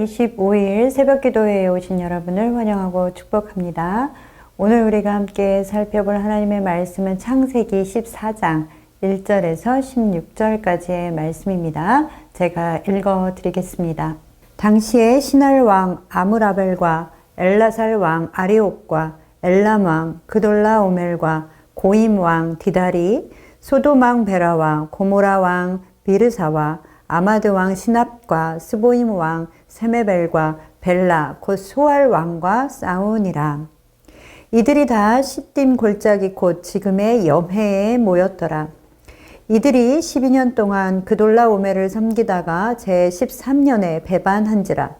25일 새벽기도회에 오신 여러분을 환영하고 축복합니다. 오늘 우리가 함께 살펴볼 하나님의 말씀은 창세기 14장 1절에서 16절까지의 말씀입니다. 제가 읽어드리겠습니다. 당시에 시날 왕 아므라벨과 엘라살 왕 아리옥과 엘람 왕 그돌라오멜과 고임 왕 디달이 소돔 왕 베라와 고모라 왕 비르사와 아마드 왕 시납과 스보임 왕 세메벨과 벨라 곧 소알 왕과 싸우니라. 이들이 다 시딤 골짜기 곧 지금의 염해에 모였더라. 이들이 12년 동안 그돌라오멜을 섬기다가 제13년에 배반한지라.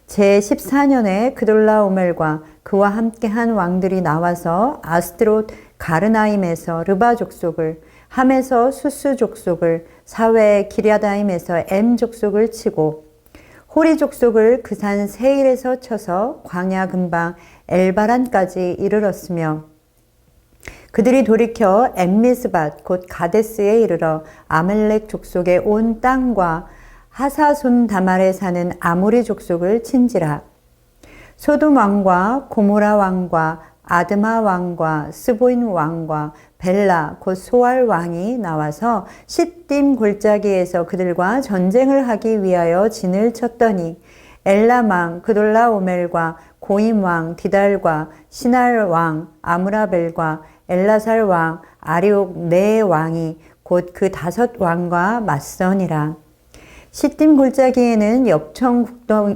제14년에 그돌라오멜과 그와 함께한 왕들이 나와서 아스드롯 가르나임에서 르바 족속을, 함에서 수스 족속을, 사외 기랴다임에서 엠 족속을 치고 호리 족속을 그 산 세일에서 쳐서 광야 근방 엘바란까지 이르렀으며 그들이 돌이켜 엠미스밧 곧 가데스에 이르러 아멜렉 족속의 온 땅과 하사손 다말에 사는 아모리 족속을 친지라. 소돔 왕과 고모라 왕과 아드마 왕과 스보인 왕과 벨라 곧 소알 왕이 나와서 시딤 골짜기에서 그들과 전쟁을 하기 위하여 진을 쳤더니 엘람 왕 그돌라오멜과 고임 왕 디달과 시날 왕 아므라벨과 엘라살 왕 아리옥 네 왕이 곧 그 5 왕과 맞서니라. 시딤 골짜기에는 엽청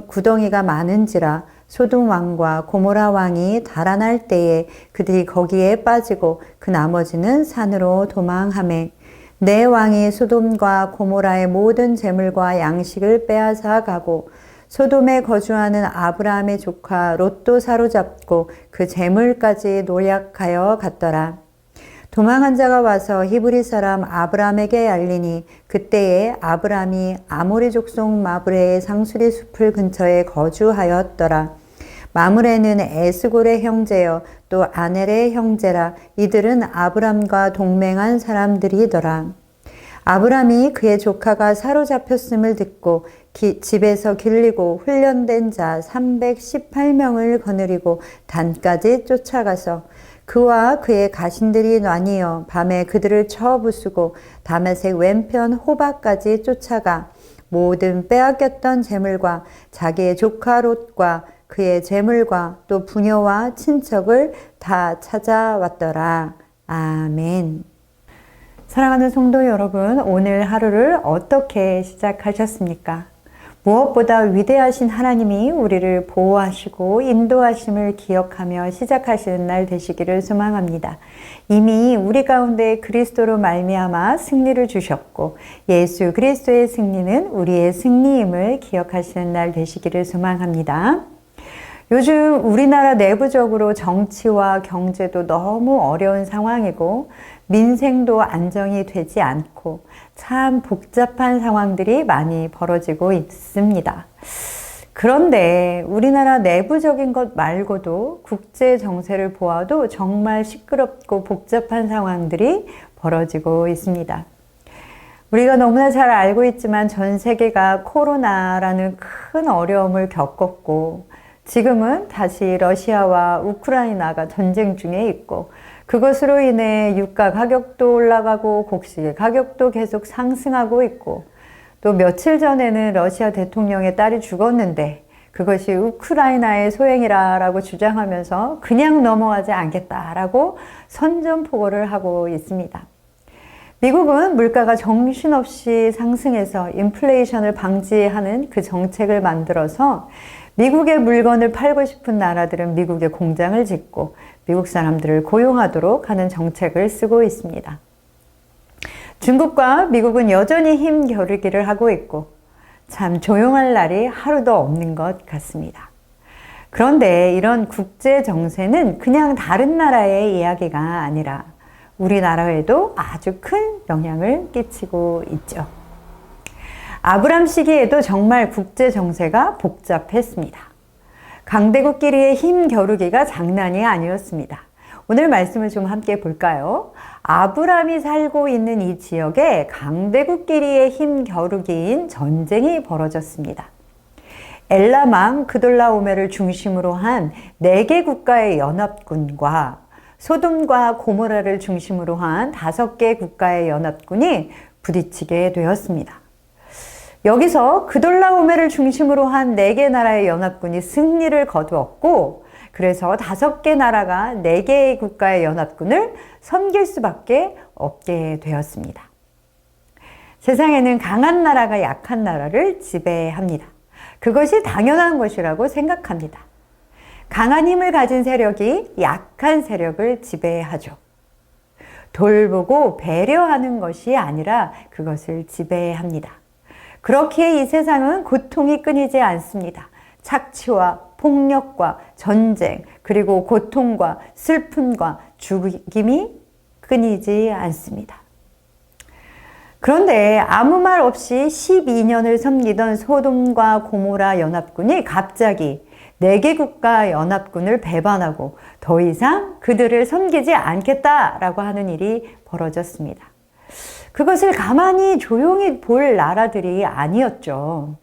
구덩이가 많은지라 소돔 왕과 고모라 왕이 달아날 때에 그들이 거기에 빠지고 그 나머지는 산으로 도망하매 네 왕이 소돔과 고모라의 모든 재물과 양식을 빼앗아 가고 소돔에 거주하는 아브라함의 조카 롯도 사로잡고 그 재물까지 노략하여 갔더라. 도망한 자가 와서 히브리 사람 아브라함에게 알리니 그때에 아브라함이 아모리 족속 마브레의 상수리 숲을 근처에 거주하였더라. 마므레는 에스골의 형제여 또 아넬의 형제라. 이들은 아브람과 동맹한 사람들이더라. 아브람이 그의 조카가 사로잡혔음을 듣고 집에서 길리고 훈련된 자 318명을 거느리고 단까지 쫓아가서 그와 그의 가신들이 나뉘어 밤에 그들을 쳐 부수고 다메섹 왼편 호바까지 쫓아가 모든 빼앗겼던 재물과 자기의 조카 롯과 그의 재물과 또 부녀와 친척을 다 찾아왔더라. 아멘. 사랑하는 성도 여러분, 오늘 하루를 어떻게 시작하셨습니까? 무엇보다 위대하신 하나님이 우리를 보호하시고 인도하심을 기억하며 시작하시는 날 되시기를 소망합니다. 이미 우리 가운데 그리스도로 말미암아 승리를 주셨고 예수 그리스도의 승리는 우리의 승리임을 기억하시는 날 되시기를 소망합니다. 요즘 우리나라 내부적으로 정치와 경제도 너무 어려운 상황이고 민생도 안정이 되지 않고 참 복잡한 상황들이 많이 벌어지고 있습니다. 그런데 우리나라 내부적인 것 말고도 국제 정세를 보아도 정말 시끄럽고 복잡한 상황들이 벌어지고 있습니다. 우리가 너무나 잘 알고 있지만 전 세계가 코로나라는 큰 어려움을 겪었고 지금은 다시 러시아와 우크라이나가 전쟁 중에 있고 그것으로 인해 유가 가격도 올라가고 곡식의 가격도 계속 상승하고 있고 또 며칠 전에는 러시아 대통령의 딸이 죽었는데 그것이 우크라이나의 소행이라고 주장하면서 그냥 넘어가지 않겠다라고 선전포고를 하고 있습니다. 미국은 물가가 정신없이 상승해서 인플레이션을 방지하는 그 정책을 만들어서 미국의 물건을 팔고 싶은 나라들은 미국의 공장을 짓고 미국 사람들을 고용하도록 하는 정책을 쓰고 있습니다. 중국과 미국은 여전히 힘겨루기를 하고 있고 참 조용할 날이 하루도 없는 것 같습니다. 그런데 이런 국제 정세는 그냥 다른 나라의 이야기가 아니라 우리나라에도 아주 큰 영향을 끼치고 있죠. 아브람 시기에도 정말 국제 정세가 복잡했습니다. 강대국끼리의 힘겨루기가 장난이 아니었습니다. 오늘 말씀을 좀 함께 볼까요? 아브람이 살고 있는 이 지역에 강대국끼리의 힘겨루기인 전쟁이 벌어졌습니다. 엘람왕 그돌라오멜을 중심으로 한 4개 국가의 연합군과 소돔과 고모라를 중심으로 한 5개 국가의 연합군이 부딪히게 되었습니다. 여기서 그돌라오멜을 중심으로 한 4개 나라의 연합군이 승리를 거두었고, 그래서 5개 나라가 4개의 국가의 연합군을 섬길 수밖에 없게 되었습니다. 세상에는 강한 나라가 약한 나라를 지배합니다. 그것이 당연한 것이라고 생각합니다. 강한 힘을 가진 세력이 약한 세력을 지배하죠. 돌보고 배려하는 것이 아니라 그것을 지배합니다. 그렇기에 이 세상은 고통이 끊이지 않습니다. 착취와 폭력과 전쟁, 그리고 고통과 슬픔과 죽임이 끊이지 않습니다. 그런데 아무 말 없이 12년을 섬기던 소돔과 고모라 연합군이 갑자기 4개 국가 연합군을 배반하고 더 이상 그들을 섬기지 않겠다라고 하는 일이 벌어졌습니다. 그것을 가만히 조용히 볼 나라들이 아니었죠.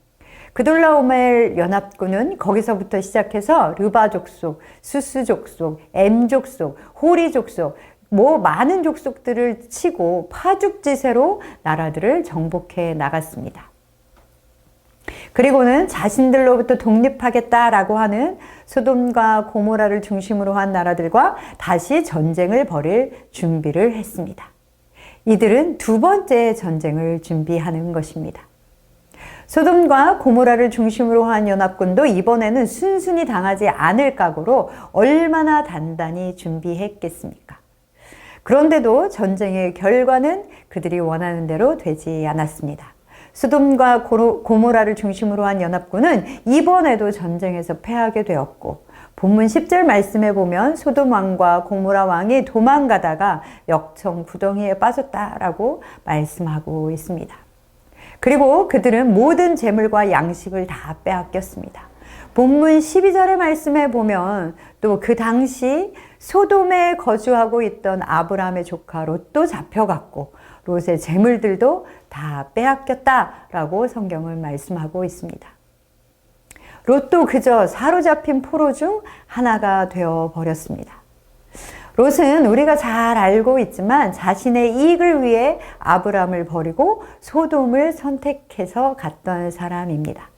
그돌라오멜 연합군은 거기서부터 시작해서 르바 족속, 수스 족속, 엠 족속, 호리 족속, 많은 족속들을 치고 파죽지세로 나라들을 정복해 나갔습니다. 그리고는 자신들로부터 독립하겠다라고 하는 소돔과 고모라를 중심으로 한 나라들과 다시 전쟁을 벌일 준비를 했습니다. 이들은 2번째 전쟁을 준비하는 것입니다. 소돔과 고모라를 중심으로 한 연합군도 이번에는 순순히 당하지 않을 각오로 얼마나 단단히 준비했겠습니까? 그런데도 전쟁의 결과는 그들이 원하는 대로 되지 않았습니다. 소돔과 고모라를 중심으로 한 연합군은 이번에도 전쟁에서 패하게 되었고, 본문 10절 말씀에 보면 소돔 왕과 고모라 왕이 도망가다가 역청 구덩이에 빠졌다라고 말씀하고 있습니다. 그리고 그들은 모든 재물과 양식을 다 빼앗겼습니다. 본문 12절의 말씀에 보면 또 그 당시 소돔에 거주하고 있던 아브라함의 조카 롯도 잡혀갔고 롯의 재물들도 다 빼앗겼다라고 성경은 말씀하고 있습니다. 롯도 그저 사로잡힌 포로 중 하나가 되어버렸습니다. 롯은 우리가 잘 알고 있지만 자신의 이익을 위해 아브라함을 버리고 소돔을 선택해서 갔던 사람입니다.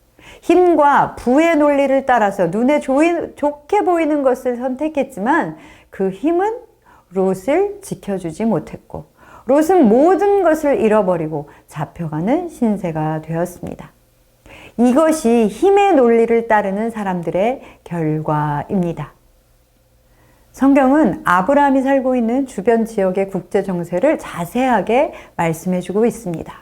힘과 부의 논리를 따라서 눈에 좋게 보이는 것을 선택했지만 그 힘은 롯을 지켜주지 못했고 롯은 모든 것을 잃어버리고 잡혀가는 신세가 되었습니다. 이것이 힘의 논리를 따르는 사람들의 결과입니다. 성경은 아브라함이 살고 있는 주변 지역의 국제 정세를 자세하게 말씀해주고 있습니다.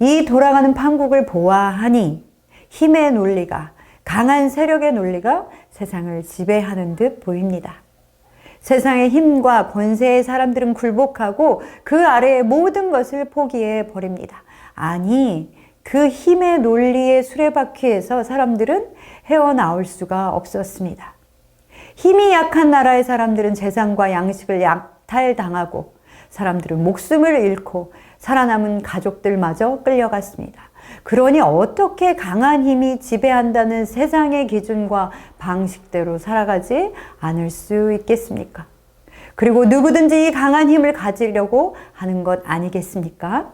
이 돌아가는 판국을 보아하니 힘의 논리가, 강한 세력의 논리가 세상을 지배하는 듯 보입니다. 세상의 힘과 권세의 사람들은 굴복하고 그 아래의 모든 것을 포기해 버립니다. 아니, 그 힘의 논리의 수레바퀴에서 사람들은 헤어나올 수가 없었습니다. 힘이 약한 나라의 사람들은 재산과 양식을 약탈당하고 사람들은 목숨을 잃고 살아남은 가족들마저 끌려갔습니다. 그러니 어떻게 강한 힘이 지배한다는 세상의 기준과 방식대로 살아가지 않을 수 있겠습니까? 그리고 누구든지 이 강한 힘을 가지려고 하는 것 아니겠습니까?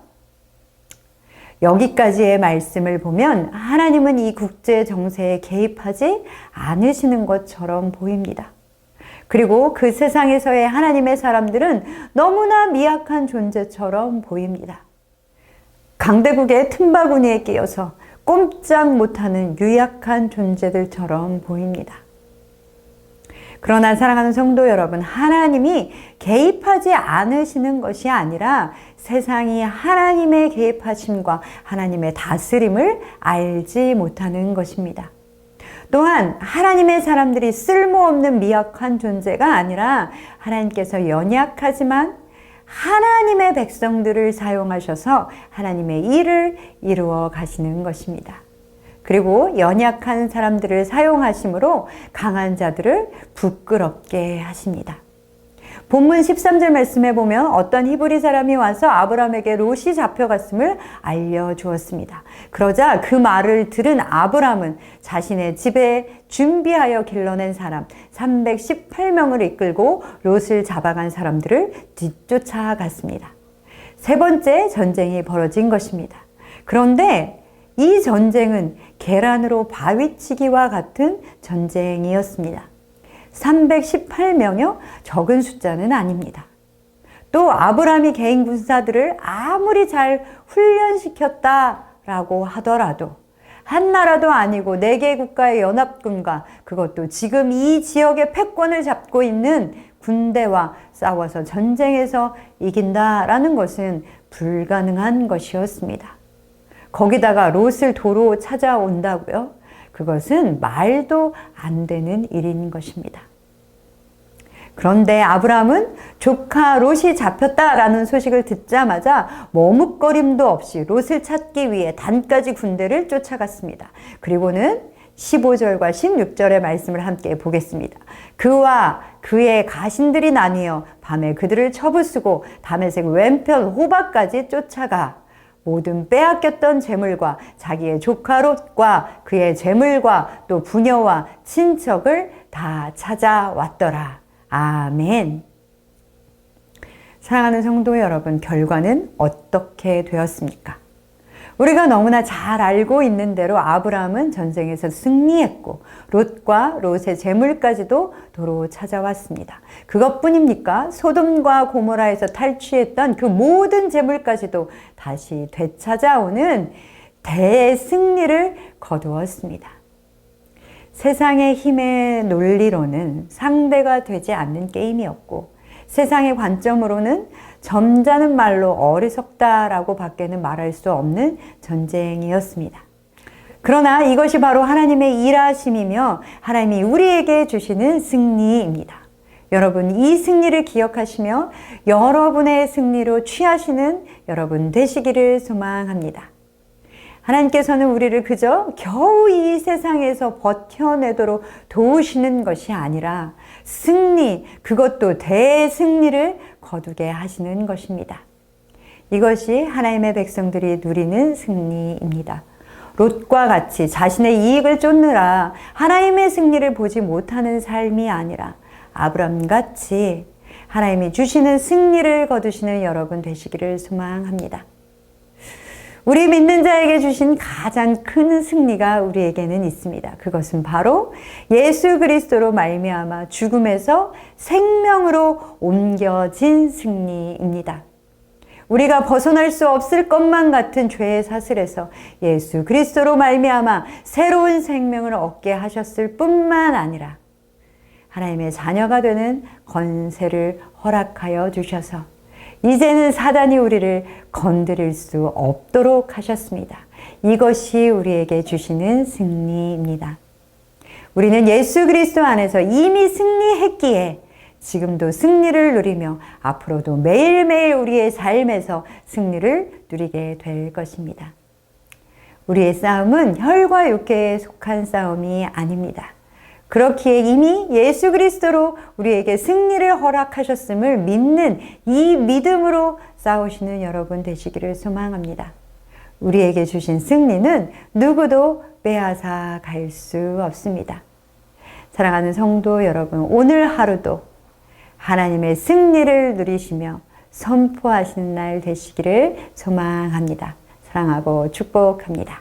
여기까지의 말씀을 보면 하나님은 이 국제 정세에 개입하지 않으시는 것처럼 보입니다. 그리고 그 세상에서의 하나님의 사람들은 너무나 미약한 존재처럼 보입니다. 강대국의 틈바구니에 끼어서 꼼짝 못하는 유약한 존재들처럼 보입니다. 그러나 사랑하는 성도 여러분, 하나님이 개입하지 않으시는 것이 아니라 세상이 하나님의 개입하심과 하나님의 다스림을 알지 못하는 것입니다. 또한 하나님의 사람들이 쓸모없는 미약한 존재가 아니라 하나님께서 연약하지만 하나님의 백성들을 사용하셔서 하나님의 일을 이루어 가시는 것입니다. 그리고 연약한 사람들을 사용하심으로 강한 자들을 부끄럽게 하십니다. 본문 13절 말씀에 보면 어떤 히브리 사람이 와서 아브람에게 롯이 잡혀갔음을 알려주었습니다. 그러자 그 말을 들은 아브람은 자신의 집에 준비하여 길러낸 사람 318명을 이끌고 롯을 잡아간 사람들을 뒤쫓아갔습니다. 세 번째 전쟁이 벌어진 것입니다. 그런데 이 전쟁은 계란으로 바위치기와 같은 전쟁이었습니다. 318명여 적은 숫자는 아닙니다. 또 아브람이 개인 군사들을 아무리 잘 훈련시켰다라고 하더라도 한 나라도 아니고 4개 국가의 연합군과 그것도 지금 이 지역의 패권을 잡고 있는 군대와 싸워서 전쟁에서 이긴다라는 것은 불가능한 것이었습니다. 거기다가 롯을 도로 찾아온다고요? 그것은 말도 안 되는 일인 것입니다. 그런데 아브람은 조카 롯이 잡혔다라는 소식을 듣자마자 머뭇거림도 없이 롯을 찾기 위해 단까지 군대를 쫓아갔습니다. 그리고는 15절과 16절의 말씀을 함께 보겠습니다. 그와 그의 가신들이 나뉘어 밤에 그들을 쳐부수고 다메섹 왼편 호박까지 쫓아가 모든 빼앗겼던 재물과 자기의 조카 롯과 그의 재물과 또 부녀와 친척을 다 찾아왔더라. 아멘. 사랑하는 성도 여러분, 결과는 어떻게 되었습니까? 우리가 너무나 잘 알고 있는 대로 아브라함은 전쟁에서 승리했고 롯과 롯의 재물까지도 도로 찾아왔습니다. 그것뿐입니까? 소돔과 고모라에서 탈취했던 그 모든 재물까지도 다시 되찾아오는 대승리를 거두었습니다. 세상의 힘의 논리로는 상대가 되지 않는 게임이었고 세상의 관점으로는 점잖은 말로 어리석다라고 밖에는 말할 수 없는 전쟁이었습니다. 그러나 이것이 바로 하나님의 일하심이며 하나님이 우리에게 주시는 승리입니다. 여러분, 이 승리를 기억하시며 여러분의 승리로 취하시는 여러분 되시기를 소망합니다. 하나님께서는 우리를 그저 겨우 이 세상에서 버텨내도록 도우시는 것이 아니라 승리, 그것도 대승리를 거두게 하시는 것입니다. 이것이 하나님의 백성들이 누리는 승리입니다. 롯과 같이 자신의 이익을 쫓느라 하나님의 승리를 보지 못하는 삶이 아니라 아브람같이 하나님이 주시는 승리를 거두시는 여러분 되시기를 소망합니다. 우리 믿는 자에게 주신 가장 큰 승리가 우리에게는 있습니다. 그것은 바로 예수 그리스도로 말미암아 죽음에서 생명으로 옮겨진 승리입니다. 우리가 벗어날 수 없을 것만 같은 죄의 사슬에서 예수 그리스도로 말미암아 새로운 생명을 얻게 하셨을 뿐만 아니라 하나님의 자녀가 되는 권세를 허락하여 주셔서 이제는 사단이 우리를 건드릴 수 없도록 하셨습니다. 이것이 우리에게 주시는 승리입니다. 우리는 예수 그리스도 안에서 이미 승리했기에 지금도 승리를 누리며 앞으로도 매일매일 우리의 삶에서 승리를 누리게 될 것입니다. 우리의 싸움은 혈과 육계에 속한 싸움이 아닙니다. 그렇기에 이미 예수 그리스도로 우리에게 승리를 허락하셨음을 믿는 이 믿음으로 싸우시는 여러분 되시기를 소망합니다. 우리에게 주신 승리는 누구도 빼앗아 갈 수 없습니다. 사랑하는 성도 여러분, 오늘 하루도 하나님의 승리를 누리시며 선포하시는 날 되시기를 소망합니다. 사랑하고 축복합니다.